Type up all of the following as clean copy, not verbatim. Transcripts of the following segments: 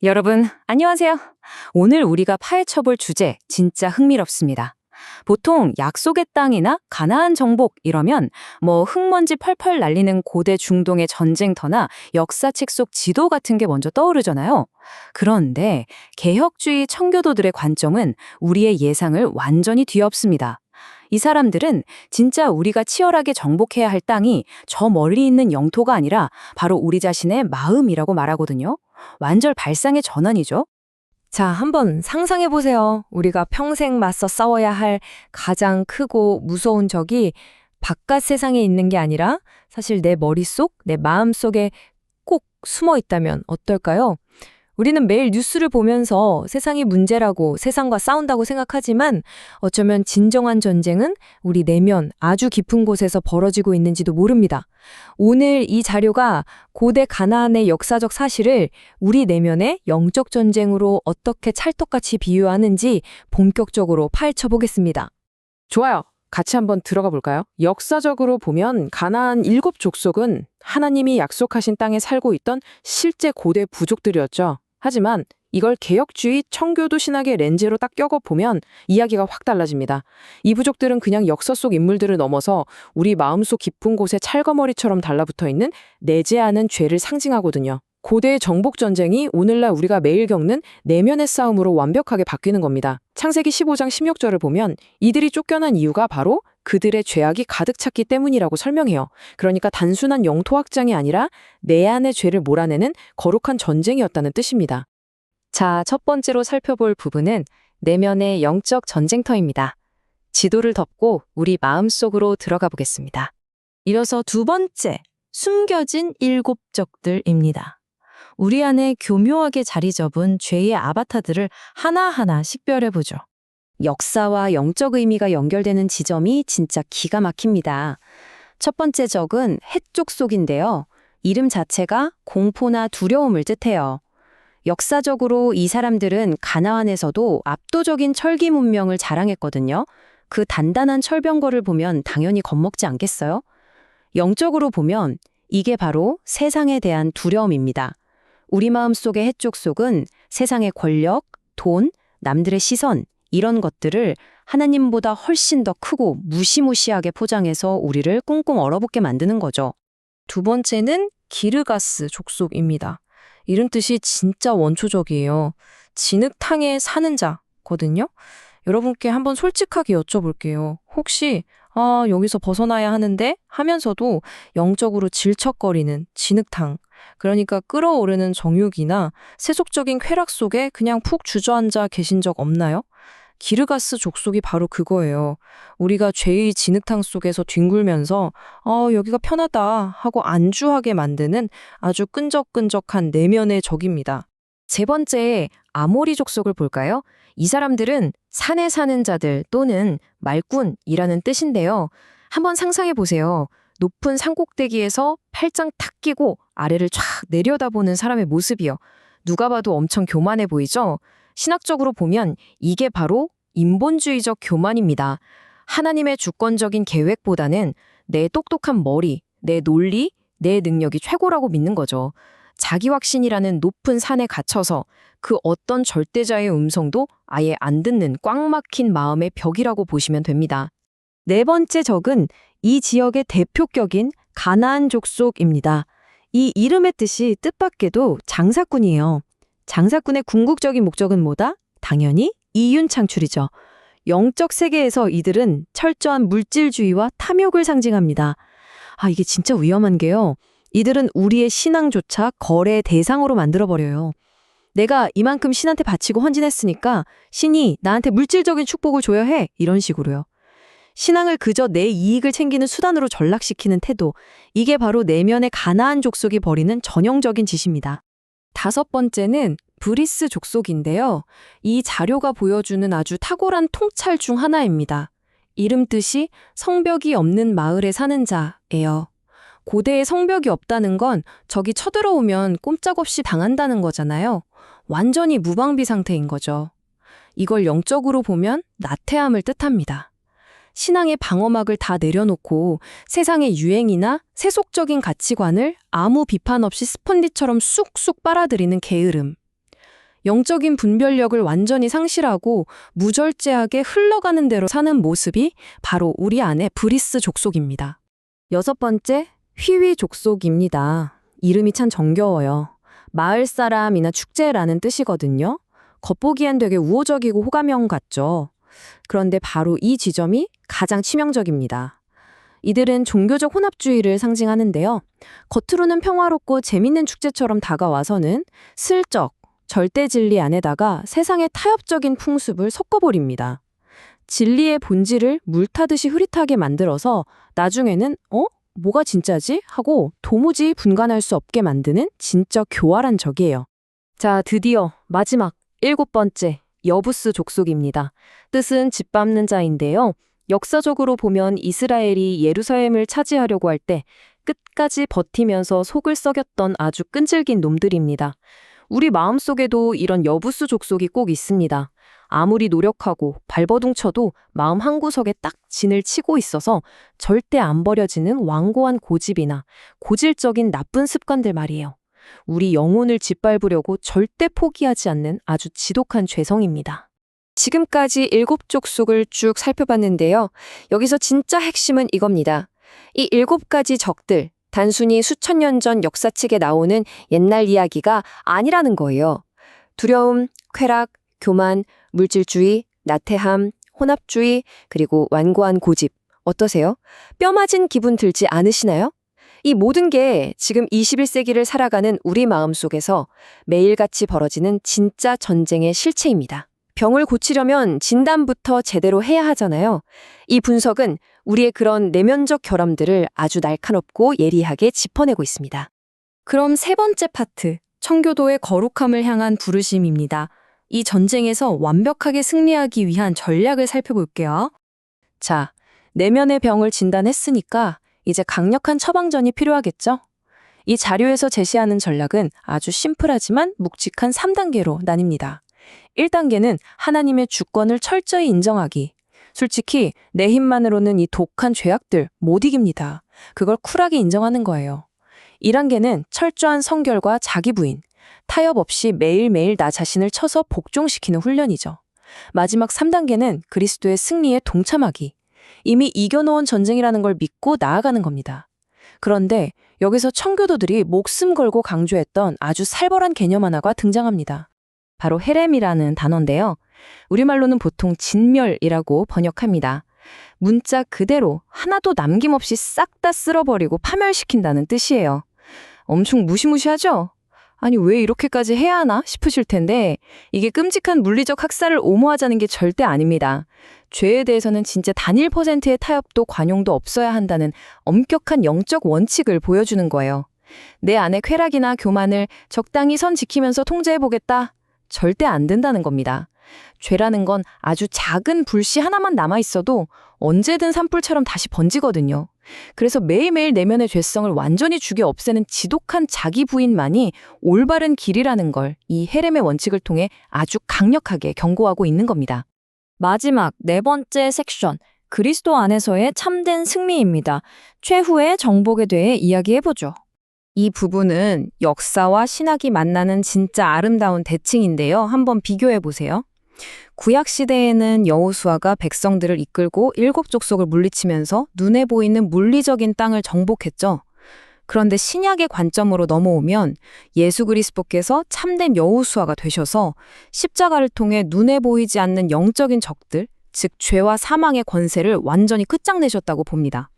여러분, 안녕하세요. 오늘 우리가 파헤쳐볼 주제 진짜 흥미롭습니다. 보통 약속의 땅이나 가나안 정복 이러면 흙먼지 펄펄 날리는 고대 중동의 전쟁터나 역사책 속 지도 같은 게 먼저 떠오르잖아요. 그런데 개혁주의 청교도들의 관점은 우리의 예상을 완전히 뒤엎습니다. 이 사람들은 진짜 우리가 치열하게 정복해야 할 땅이 저 멀리 있는 영토가 아니라 바로 우리 자신의 마음이라고 말하거든요. 완전 발상의 전환이죠. 자, 한번 상상해 보세요. 우리가 평생 맞서 싸워야 할 가장 크고 무서운 적이 바깥 세상에 있는 게 아니라 사실 내 머릿속, 내 마음속에 꼭 숨어 있다면 어떨까요? 우리는 매일 뉴스를 보면서 세상이 문제라고 세상과 싸운다고 생각하지만 어쩌면 진정한 전쟁은 우리 내면 아주 깊은 곳에서 벌어지고 있는지도 모릅니다. 오늘 이 자료가 고대 가나안의 역사적 사실을 우리 내면의 영적 전쟁으로 어떻게 찰떡같이 비유하는지 본격적으로 파헤쳐 보겠습니다. 좋아요. 같이 한번 들어가 볼까요? 역사적으로 보면 가나안 7족속은 하나님이 약속하신 땅에 살고 있던 실제 고대 부족들이었죠. 하지만 이걸 개혁주의 청교도 신학의 렌즈로 딱 껴보면 이야기가 확 달라집니다. 이 부족들은 그냥 역사 속 인물들을 넘어서 우리 마음속 깊은 곳에 찰거머리처럼 달라붙어 있는 내재하는 죄를 상징하거든요. 고대의 정복전쟁이 오늘날 우리가 매일 겪는 내면의 싸움으로 완벽하게 바뀌는 겁니다. 창세기 15장 16절을 보면 이들이 쫓겨난 이유가 바로 그들의 죄악이 가득 찼기 때문이라고 설명해요. 그러니까 단순한 영토 확장이 아니라 내 안의 죄를 몰아내는 거룩한 전쟁이었다는 뜻입니다. 자, 첫 번째로 살펴볼 부분은 내면의 영적 전쟁터입니다. 지도를 덮고 우리 마음속으로 들어가 보겠습니다. 이어서 두 번째, 숨겨진 7적들입니다. 우리 안에 교묘하게 자리 잡은 죄의 아바타들을 하나하나 식별해보죠. 역사와 영적 의미가 연결되는 지점이 진짜 기가 막힙니다. 첫 번째 적은 헷족 속인데요. 이름 자체가 공포나 두려움을 뜻해요. 역사적으로 이 사람들은 가나안에서도 압도적인 철기 문명을 자랑했거든요. 그 단단한 철병거를 보면 당연히 겁먹지 않겠어요? 영적으로 보면 이게 바로 세상에 대한 두려움입니다. 우리 마음속의 헷족 속은 세상의 권력, 돈, 남들의 시선, 이런 것들을 하나님보다 훨씬 더 크고 무시무시하게 포장해서 우리를 꽁꽁 얼어붙게 만드는 거죠. 두 번째는 기르가스 족속입니다. 이름 뜻이 진짜 원초적이에요. 진흙탕에 사는 자거든요. 여러분께 한번 솔직하게 여쭤볼게요. 혹시 여기서 벗어나야 하는데 하면서도 영적으로 질척거리는 진흙탕, 그러니까 끓어오르는 정욕이나 세속적인 쾌락 속에 그냥 푹 주저앉아 계신 적 없나요? 기르가스 족속이 바로 그거예요. 우리가 죄의 진흙탕 속에서 뒹굴면서 여기가 편하다 하고 안주하게 만드는 아주 끈적끈적한 내면의 적입니다. 세 번째, 아모리 족속을 볼까요? 이 사람들은 산에 사는 자들 또는 말꾼이라는 뜻인데요. 한번 상상해 보세요. 높은 산꼭대기에서 팔짱 탁 끼고 아래를 쫙 내려다보는 사람의 모습이요. 누가 봐도 엄청 교만해 보이죠? 신학적으로 보면 이게 바로 인본주의적 교만입니다. 하나님의 주권적인 계획보다는 내 똑똑한 머리, 내 논리, 내 능력이 최고라고 믿는 거죠. 자기 확신이라는 높은 산에 갇혀서 그 어떤 절대자의 음성도 아예 안 듣는 꽉 막힌 마음의 벽이라고 보시면 됩니다. 네 번째 적은 이 지역의 대표격인 가나안 족속입니다. 이 이름의 뜻이 뜻밖에도 장사꾼이에요. 장사꾼의 궁극적인 목적은 뭐다? 당연히 이윤 창출이죠. 영적 세계에서 이들은 철저한 물질주의와 탐욕을 상징합니다. 이게 진짜 위험한 게요. 이들은 우리의 신앙조차 거래의 대상으로 만들어버려요. 내가 이만큼 신한테 바치고 헌신했으니까 신이 나한테 물질적인 축복을 줘야 해. 이런 식으로요. 신앙을 그저 내 이익을 챙기는 수단으로 전락시키는 태도. 이게 바로 내면의 가나안 족속이 벌이는 전형적인 짓입니다. 다섯 번째는 브리스 족속인데요. 이 자료가 보여주는 아주 탁월한 통찰 중 하나입니다. 이름 뜻이 성벽이 없는 마을에 사는 자예요. 고대에 성벽이 없다는 건 적이 쳐들어오면 꼼짝없이 당한다는 거잖아요. 완전히 무방비 상태인 거죠. 이걸 영적으로 보면 나태함을 뜻합니다. 신앙의 방어막을 다 내려놓고 세상의 유행이나 세속적인 가치관을 아무 비판 없이 스펀지처럼 쑥쑥 빨아들이는 게으름. 영적인 분별력을 완전히 상실하고 무절제하게 흘러가는 대로 사는 모습이 바로 우리 안의 브리스 족속입니다. 6번째, 휘휘 족속입니다. 이름이 참 정겨워요. 마을 사람이나 축제라는 뜻이거든요. 겉보기엔 되게 우호적이고 호감형 같죠. 그런데 바로 이 지점이 가장 치명적입니다. 이들은 종교적 혼합주의를 상징하는데요. 겉으로는 평화롭고 재밌는 축제처럼 다가와서는 슬쩍 절대 진리 안에다가 세상의 타협적인 풍습을 섞어버립니다. 진리의 본질을 물 타듯이 흐릿하게 만들어서 나중에는 뭐가 진짜지? 하고 도무지 분간할 수 없게 만드는 진짜 교활한 적이에요. 자, 드디어 마지막 7번째, 여부스 족속입니다. 뜻은 집 밟는 자인데요. 역사적으로 보면 이스라엘이 예루살렘을 차지하려고 할 때 끝까지 버티면서 속을 썩였던 아주 끈질긴 놈들입니다. 우리 마음속에도 이런 여부스 족속이 꼭 있습니다. 아무리 노력하고 발버둥 쳐도 마음 한구석에 딱 진을 치고 있어서 절대 안 버려지는 완고한 고집이나 고질적인 나쁜 습관들 말이에요. 우리 영혼을 짓밟으려고 절대 포기하지 않는 아주 지독한 죄성입니다. 지금까지 7족속을 쭉 살펴봤는데요. 여기서 진짜 핵심은 이겁니다. 이 7가지 적들, 단순히 수천 년 전 역사책에 나오는 옛날 이야기가 아니라는 거예요. 두려움, 쾌락, 교만, 물질주의, 나태함, 혼합주의, 그리고 완고한 고집. 어떠세요? 뼈 맞은 기분 들지 않으시나요? 이 모든 게 지금 21세기를 살아가는 우리 마음속에서 매일같이 벌어지는 진짜 전쟁의 실체입니다. 병을 고치려면 진단부터 제대로 해야 하잖아요. 이 분석은 우리의 그런 내면적 결함들을 아주 날카롭고 예리하게 짚어내고 있습니다. 그럼 3번째 파트, 청교도의 거룩함을 향한 부르심입니다. 이 전쟁에서 완벽하게 승리하기 위한 전략을 살펴볼게요. 자, 내면의 병을 진단했으니까 이제 강력한 처방전이 필요하겠죠? 이 자료에서 제시하는 전략은 아주 심플하지만 묵직한 3단계로 나뉩니다. 1단계는 하나님의 주권을 철저히 인정하기. 솔직히 내 힘만으로는 이 독한 죄악들 못 이깁니다. 그걸 쿨하게 인정하는 거예요. 2단계는 철저한 성결과 자기 부인. 타협 없이 매일매일 나 자신을 쳐서 복종시키는 훈련이죠. 마지막 3단계는 그리스도의 승리에 동참하기. 이미 이겨놓은 전쟁이라는 걸 믿고 나아가는 겁니다. 그런데 여기서 청교도들이 목숨 걸고 강조했던 아주 살벌한 개념 하나가 등장합니다. 바로 헤렘이라는 단어인데요. 우리말로는 보통 진멸이라고 번역합니다. 문자 그대로 하나도 남김없이 싹 다 쓸어버리고 파멸시킨다는 뜻이에요. 엄청 무시무시하죠? 아니 왜 이렇게까지 해야 하나 싶으실 텐데 이게 끔찍한 물리적 학살을 옹호하자는 게 절대 아닙니다. 죄에 대해서는 진짜 단일 %의 타협도 관용도 없어야 한다는 엄격한 영적 원칙을 보여주는 거예요. 내 안의 쾌락이나 교만을 적당히 선 지키면서 통제해보겠다. 절대 안 된다는 겁니다. 죄라는 건 아주 작은 불씨 하나만 남아있어도 언제든 산불처럼 다시 번지거든요. 그래서 매일매일 내면의 죄성을 완전히 죽여 없애는 지독한 자기 부인만이 올바른 길이라는 걸 이 헤렘의 원칙을 통해 아주 강력하게 경고하고 있는 겁니다. 마지막 4번째 섹션, 그리스도 안에서의 참된 승리입니다. 최후의 정복에 대해 이야기해보죠. 이 부분은 역사와 신학이 만나는 진짜 아름다운 대칭인데요. 한번 비교해보세요. 구약 시대에는 여호수아가 백성들을 이끌고 7족속을 물리치면서 눈에 보이는 물리적인 땅을 정복했죠. 그런데 신약의 관점으로 넘어오면 예수 그리스도께서 참된 여호수아가 되셔서 십자가를 통해 눈에 보이지 않는 영적인 적들, 즉 죄와 사망의 권세를 완전히 끝장내셨다고 봅니다.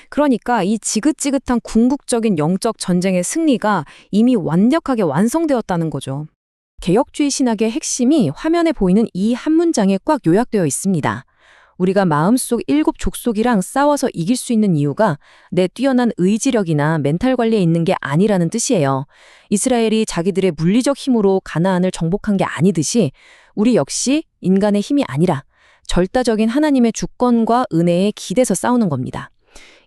그러니까 이 지긋지긋한 궁극적인 영적 전쟁의 승리가 이미 완벽하게 완성되었다는 거죠. 개혁주의 신학의 핵심이 화면에 보이는 이 한 문장에 꽉 요약되어 있습니다. 우리가 마음속 7족속이랑 싸워서 이길 수 있는 이유가 내 뛰어난 의지력이나 멘탈 관리에 있는 게 아니라는 뜻이에요. 이스라엘이 자기들의 물리적 힘으로 가나안을 정복한 게 아니듯이 우리 역시 인간의 힘이 아니라 절대적인 하나님의 주권과 은혜에 기대서 싸우는 겁니다.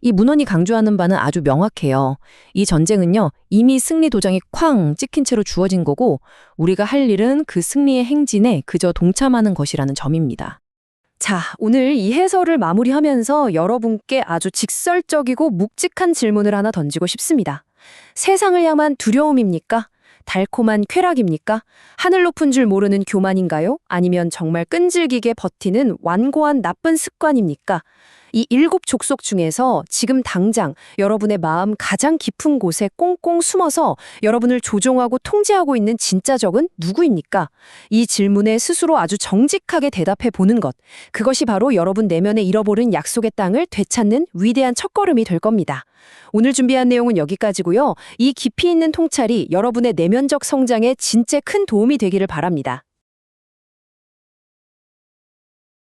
이 문헌이 강조하는 바는 아주 명확해요. 이 전쟁은요, 이미 승리 도장이 쾅 찍힌 채로 주어진 거고 우리가 할 일은 그 승리의 행진에 그저 동참하는 것이라는 점입니다. 자, 오늘 이 해설을 마무리하면서 여러분께 아주 직설적이고 묵직한 질문을 하나 던지고 싶습니다. 세상을 향한 두려움입니까? 달콤한 쾌락입니까? 하늘 높은 줄 모르는 교만인가요? 아니면 정말 끈질기게 버티는 완고한 나쁜 습관입니까? 이 7족속 중에서 지금 당장 여러분의 마음 가장 깊은 곳에 꽁꽁 숨어서 여러분을 조종하고 통제하고 있는 진짜 적은 누구입니까? 이 질문에 스스로 아주 정직하게 대답해 보는 것. 그것이 바로 여러분 내면에 잃어버린 약속의 땅을 되찾는 위대한 첫걸음이 될 겁니다. 오늘 준비한 내용은 여기까지고요. 이 깊이 있는 통찰이 여러분의 내면적 성장에 진짜 큰 도움이 되기를 바랍니다.